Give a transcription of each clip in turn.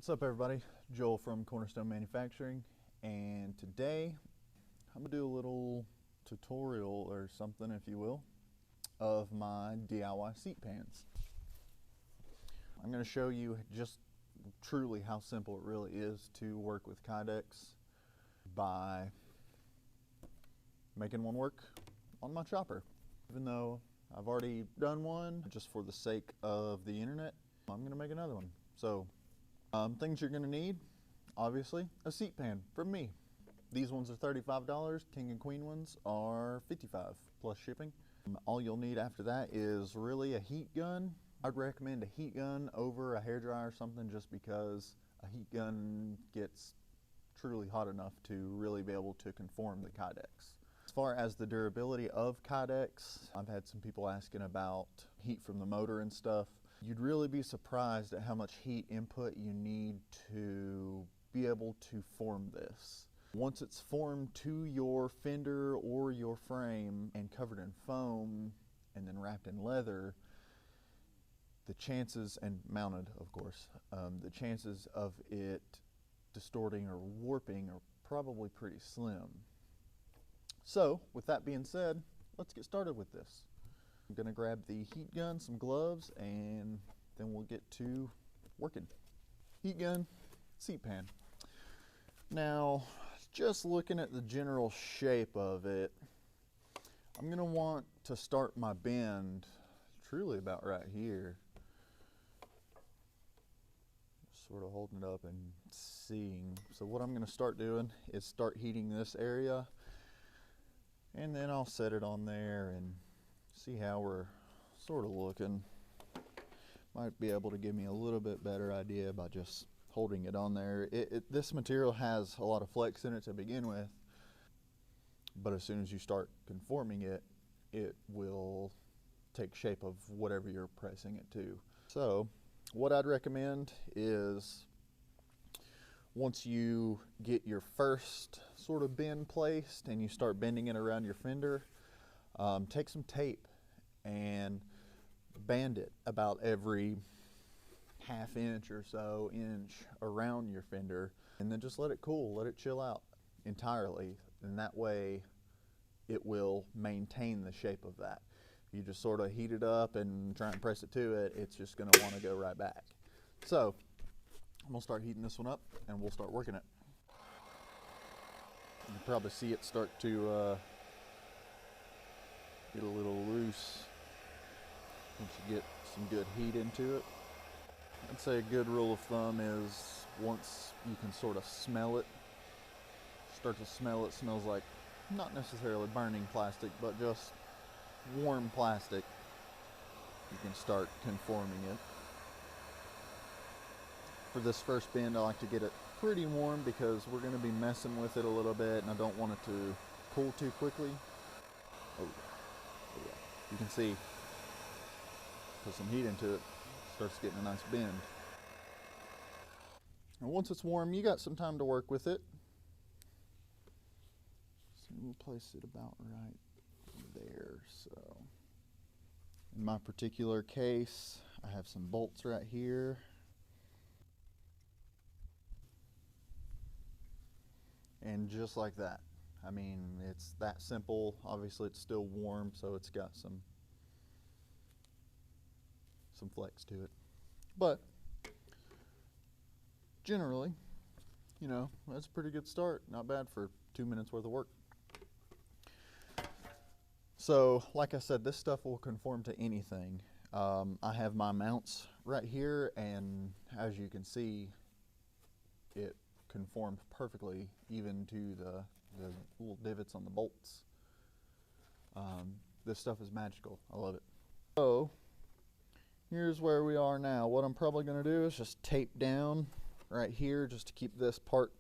What's up everybody? Joel from Cornerstone Manufacturing, and today I'm gonna do a little tutorial or something, if you will, of my DIY seat pans. I'm gonna show you just truly how simple it really is to work with Kydex by making one work on my chopper. Even though I've already done one, just for the sake of the internet, I'm gonna make another one. So things you're going to need, obviously, a seat pan from me. These ones are $35, king and queen ones are $55 plus shipping. All you'll need after that is really a heat gun. I'd recommend a heat gun over a hairdryer or something, just because a heat gun gets truly hot enough to really be able to conform the Kydex. As far as the durability of Kydex, I've had some people asking about heat from the motor and stuff. You'd really be surprised at how much heat input you need to be able to form this. Once it's formed to your fender or your frame and covered in foam and then wrapped in leather, the chances, and mounted of course, the chances of it distorting or warping are probably pretty slim. So with that being said, let's get started with this. I'm gonna grab the heat gun, some gloves, and then we'll get to working. Heat gun, seat pan. Now, just looking at the general shape of it, I'm gonna want to start my bend truly about right here. Sort of holding it up and seeing. So what I'm gonna start doing is start heating this area, and then I'll set it on there and see how we're sort of looking. Might be able to give me a little bit better idea by just holding it on there. This material has a lot of flex in it to begin with, but as soon as you start conforming it, it will take shape of whatever you're pressing it to. So what I'd recommend is, once you get your first sort of bend placed and you start bending it around your fender, take some tape and band it about every half inch or so inch around your fender, and then just let it cool, let it chill out entirely, and that way it will maintain the shape of that. If you just sort of heat it up and try and press it to it, it's just going to want to go right back. So I'm going to start heating this one up and we'll start working it. You can probably see it start to get a little loose once you get some good heat into it. I'd say a good rule of thumb is, once you can sort of smell it, start to smell it, smells like not necessarily burning plastic, but just warm plastic, you can start conforming it. For this first bend, I like to get it pretty warm because we're going to be messing with it a little bit and I don't want it to cool too quickly. Oh yeah. You can see, put some heat into it, starts getting a nice bend. And once it's warm, you got some time to work with it. So we'll place it about right there. So in my particular case, I have some bolts right here. And just like that. I mean, it's that simple. Obviously it's still warm, so it's got some flex to it. But generally, you know, that's a pretty good start. Not bad for 2 minutes worth of work. So, like I said, this stuff will conform to anything. I have my mounts right here, and as you can see, it conforms perfectly, even to the little divots on the bolts. This stuff is magical. I love it. So here's where we are now. What I'm probably going to do is just tape down right here, just to keep this part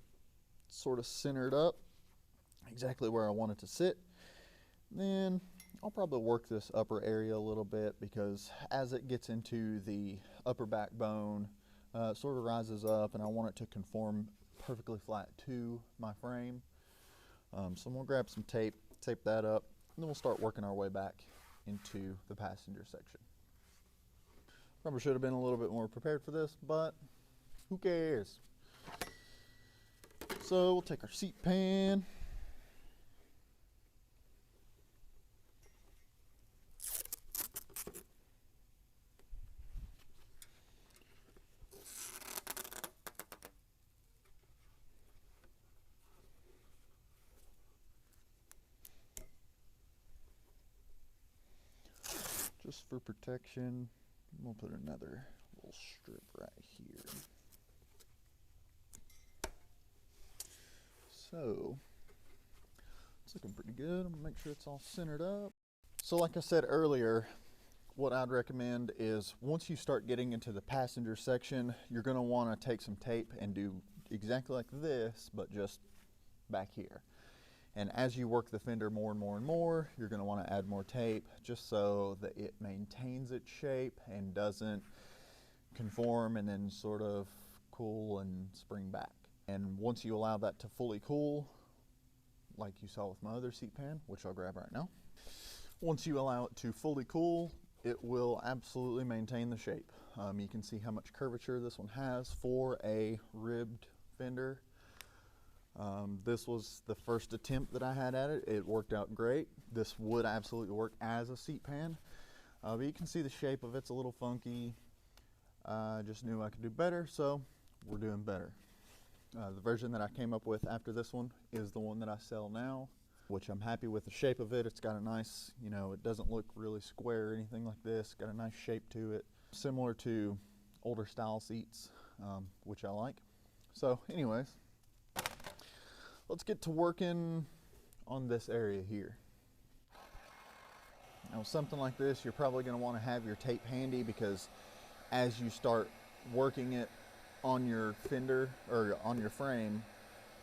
sort of centered up exactly where I want it to sit. Then I'll probably work this upper area a little bit, because as it gets into the upper backbone, it sort of rises up, and I want it to conform perfectly flat to my frame. So I'm going to grab some tape, tape that up, and then we'll start working our way back into the passenger section. Probably should have been a little bit more prepared for this, but Who cares? So we'll take our seat pan. Just for protection, we'll put another little strip right here. So, it's looking pretty good. I'm gonna make sure it's all centered up. So like I said earlier, what I'd recommend is once you start getting into the passenger section, you're gonna wanna take some tape and do exactly like this, but just back here. And as you work the fender more and more and more, you're going to want to add more tape just so that it maintains its shape and doesn't conform and then sort of cool and spring back. And once you allow that to fully cool, like you saw with my other seat pan, which I'll grab right now, once you allow it to fully cool, it will absolutely maintain the shape. You can see how much curvature this one has for a ribbed fender. This was the first attempt that I had at it. It worked out great. This would absolutely work as a seat pan, but you can see the shape of it's a little funky. I just knew I could do better, so we're doing better. The version that I came up with after this one is the one that I sell now, which I'm happy with the shape of it. It's got a nice, you know, it doesn't look really square or anything like this. Got a nice shape to it, similar to older style seats, which I like. So anyways, let's get to working on this area here. Now something like this, you're probably going to want to have your tape handy, because as you start working it on your fender or on your frame,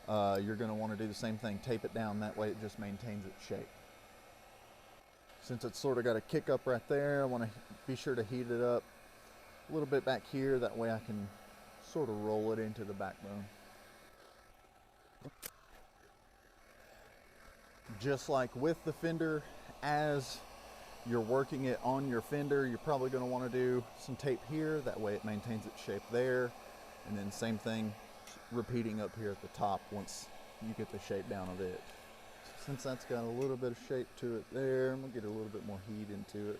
you're going to want to do the same thing. Tape it down, that way it just maintains its shape. Since it's sort of got a kick up right there, I want to be sure to heat it up a little bit back here, that way I can sort of roll it into the backbone. Just like with the fender, as you're working it on your fender, you're probably going to want to do some tape here, that way it maintains its shape there, and then same thing repeating up here at the top once you get the shape down of it. Since that's got a little bit of shape to it there, I'm going to get a little bit more heat into it.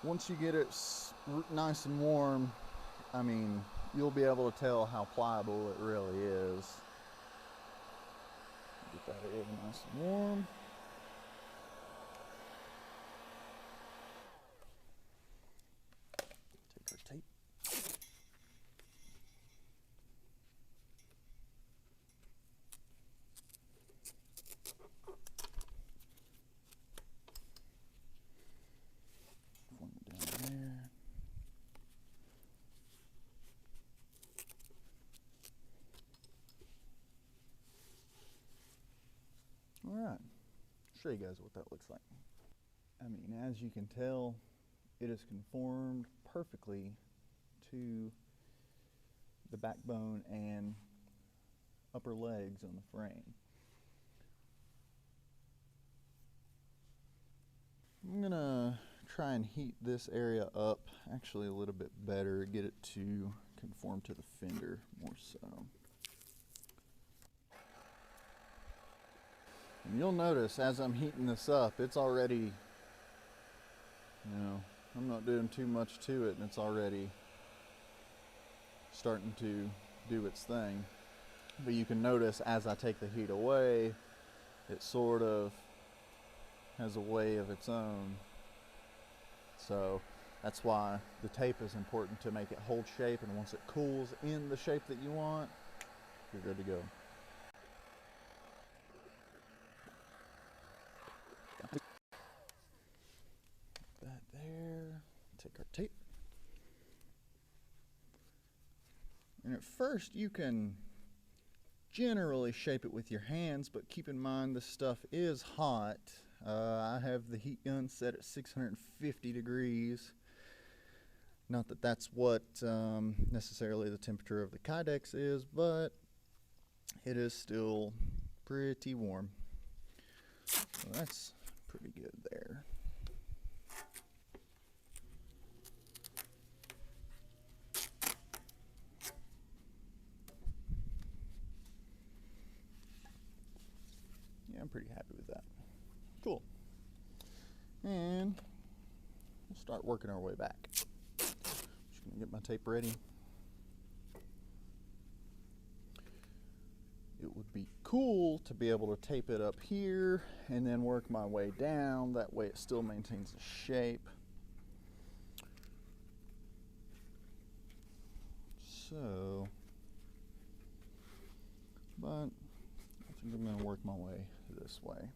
Once you get it nice and warm, I mean, you'll be able to tell how pliable it really is. Get that area nice and warm. Take our tape. Alright, show you guys what that looks like. I mean, as you can tell, it is conformed perfectly to the backbone and upper legs on the frame. I'm gonna try and heat this area up actually a little bit better, get it to conform to the fender more so. And you'll notice as I'm heating this up, it's already, you know, I'm not doing too much to it and it's already starting to do its thing. But you can notice as I take the heat away, it sort of has a way of its own. So that's why the tape is important, to make it hold shape, and once it cools in the shape that you want, you're good to go. That there, take our tape. And at first you can generally shape it with your hands, but keep in mind this stuff is hot. I have the heat gun set at 650 degrees. Not that that's what necessarily the temperature of the Kydex is, but it is still pretty warm. So that's pretty good there. Yeah, I'm pretty happy with that. Cool. And we'll start working our way back. Just gonna get my tape ready. It would be cool to be able to tape it up here and then work my way down. That way it still maintains the shape. So, but I think I'm gonna work my way this way.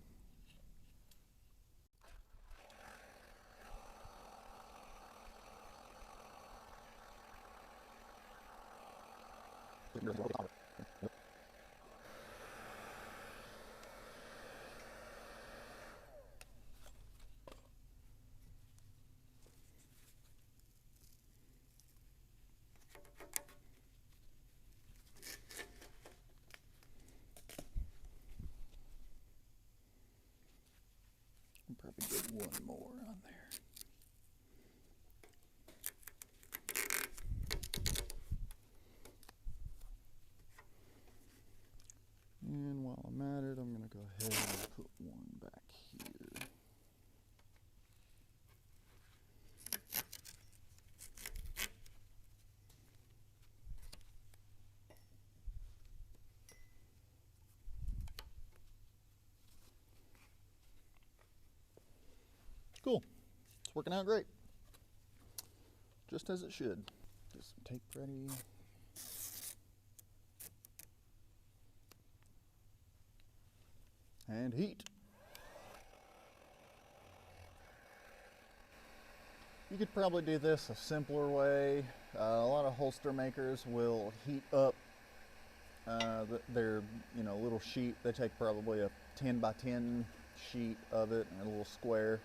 Probably get one more on there. And while I'm at it, I'm going to go ahead and put one back here. Cool. It's working out great. Just as it should. Get some tape ready. And heat. You could probably do this a simpler way. A lot of holster makers will heat up their little sheet. They take probably a 10 by 10 sheet of it, a little square,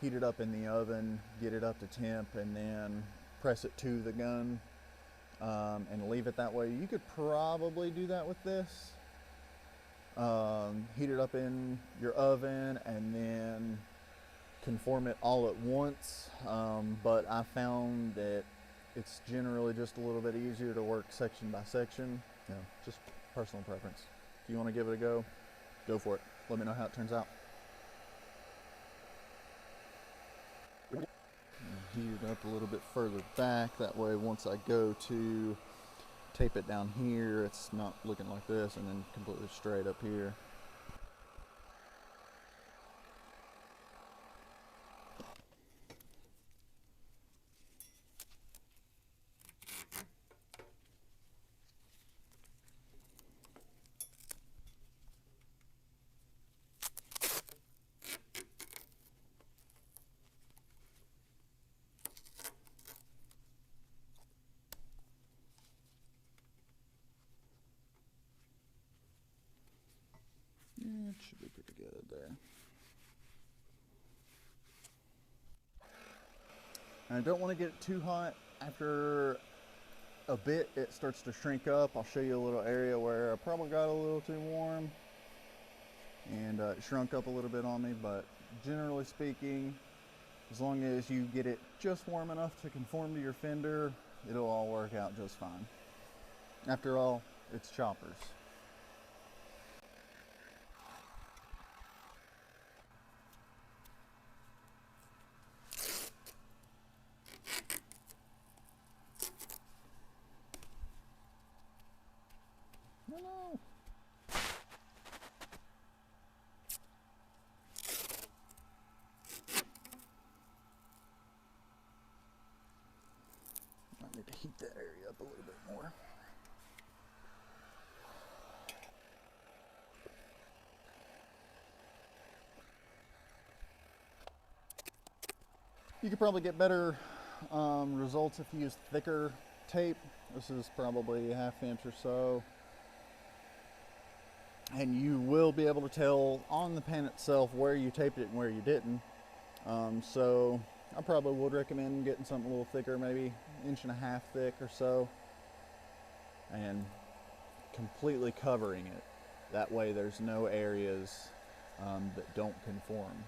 heat it up in the oven, get it up to temp, and then press it to the gun and leave it that way. You could probably do that with this. Heat it up in your oven and then conform it all at once, but I found that it's generally just a little bit easier to work section by section. Just personal preference. If you want to give it a go for it. Let me know how it turns out. Heat it up a little bit further back, that way once I go to tape it down here, it's not looking like this and then completely straight up here. Yeah, it should be pretty good there. And I don't want to get it too hot. After a bit, it starts to shrink up. I'll show you a little area where I probably got a little too warm and it shrunk up a little bit on me, but generally speaking, as long as you get it just warm enough to conform to your fender, it'll all work out just fine. After all, it's choppers. No. I need to heat that area up a little bit more. You could probably get better results if you use thicker tape. This is probably a ½ inch or so. and you will be able to tell on the pan itself where you taped it and where you didn't. So I probably would recommend getting something a little thicker, maybe 1.5 inches thick or so, and completely covering it. That way there's no areas that don't conform.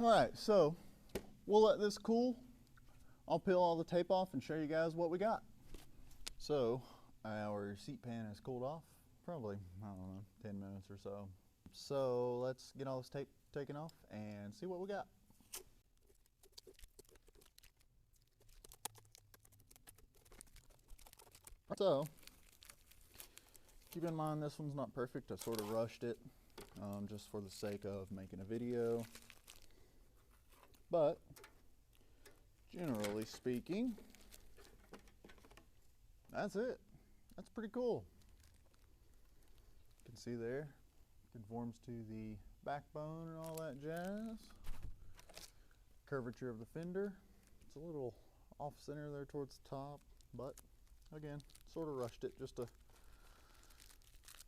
All right, so we'll let this cool. I'll peel all the tape off and show you guys what we got. So our seat pan has cooled off, probably, I don't know, 10 minutes or so. So let's get all this tape taken off and see what we got. So keep in mind this one's not perfect. I sort of rushed it just for the sake of making a video. But generally speaking, that's it. That's pretty cool. You can see there, conforms to the backbone and all that jazz. Curvature of the fender. It's a little off center there towards the top, but again, sort of rushed it just to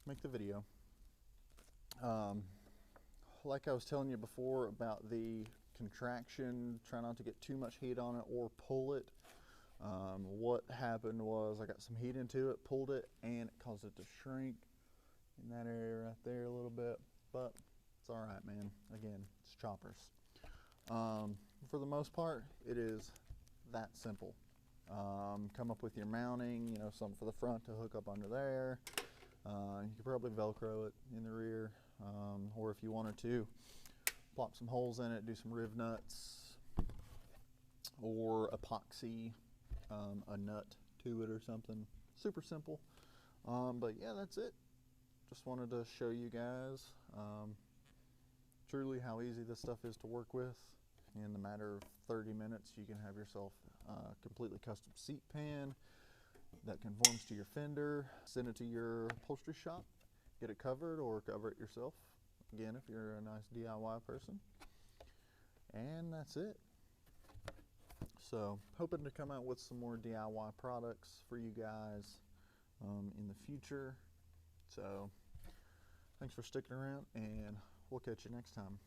make the video. Like I was telling you before about the contraction, try not to get too much heat on it or pull it. What happened was I got some heat into it, pulled it, and it caused it to shrink in that area right there a little bit, but it's all right, man. Again, it's choppers. For the most part, it is that simple. Come up with your mounting, you know, something for the front to hook up under there. You could probably Velcro it in the rear, or if you wanted to, plop some holes in it, do some riv nuts, or epoxy a nut to it or something. Super simple. But yeah, that's it. Just wanted to show you guys truly how easy this stuff is to work with. In the matter of 30 minutes, you can have yourself a completely custom seat pan that conforms to your fender. Send it to your upholstery shop, get it covered, or cover it yourself. Again, if you're a nice DIY person. And that's it. So, hoping to come out with some more DIY products for you guys in the future. So, thanks for sticking around, and we'll catch you next time.